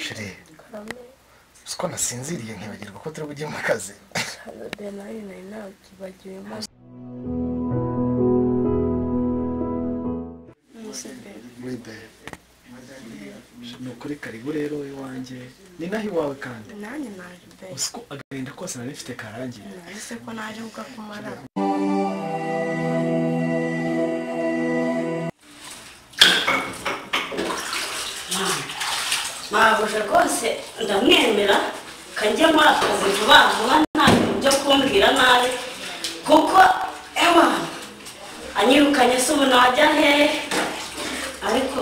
shire siko nasinziriye nkibagirwa ko turi bujye mu kazi nayo nakibagiwe nukuri karibu rero iwanjye ni naho iwawe kandi nanjye naje be usiko agahinda kose nari mfite karangiye nahise ko naje kukakumara Mabuje rwose ndamwemera kanjye muri akazi vuba vuba nta bintu byo kumbwira nabi kuko ewa anyirukanye se ubu najya hehe ariko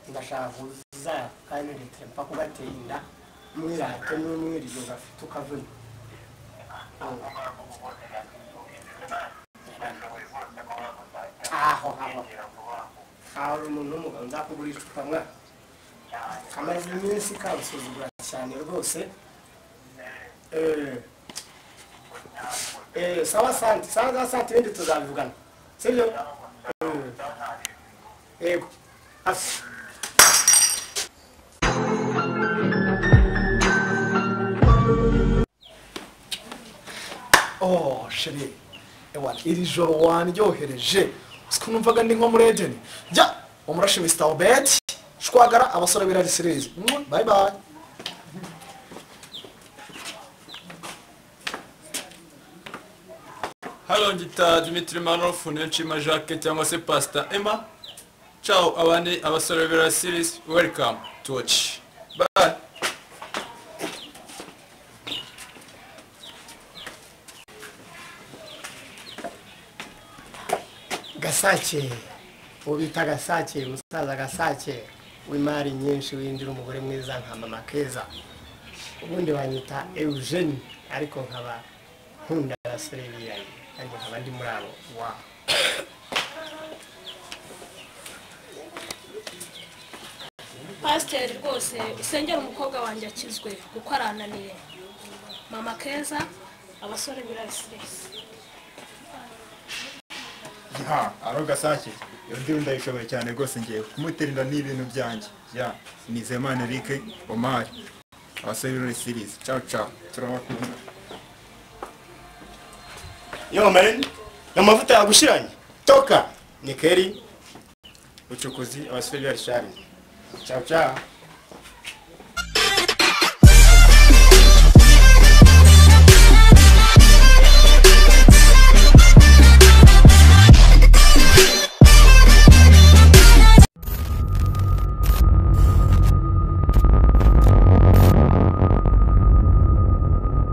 ndashaka kuza kandi ndetse mpa kugatera inda mwirate n'umwirizo gafite ukavuna aho umuntu w'umugabo nzakugurisha icupa mwana kamaze iminsi kabusuzugura cyane rwose sawa sante sawa sante ibindi tuzabivugana sibyo yego hafi oh sheri ewa iri joro wanryohereje siko numvaga ndi nko muri Eden jya umurashi Mr. Obed shwagara abasore birari series bye bye Hello ngita Dimitri Manoff Nchima Jacques cyangwa se Pastor Emma ciao abandi abasore birari series welcome to watch bye Gasake ubita Gasake musaza Gasake w'imari nyinshi winjira umugore mwiza nka mama Keza ubundi wanyita Eugene ariko nkaba nkunda abasore birayi kandi nkaba ndi muri abo wa Pastor rwose usengera umukobwa wanjye akizwe kuko arananiye mama Keza abasore birasirese aro Gasake ndi ndayishoboye cyane rwose ngiye kumuterinda n'ibintu byanjye ya Nizeyimana Eric Omar abasore b'iri series ciao ciao turabakunda yo man amavuta yagushiranye toka ni Keri ucukuzi abasore b'iri ciao ciao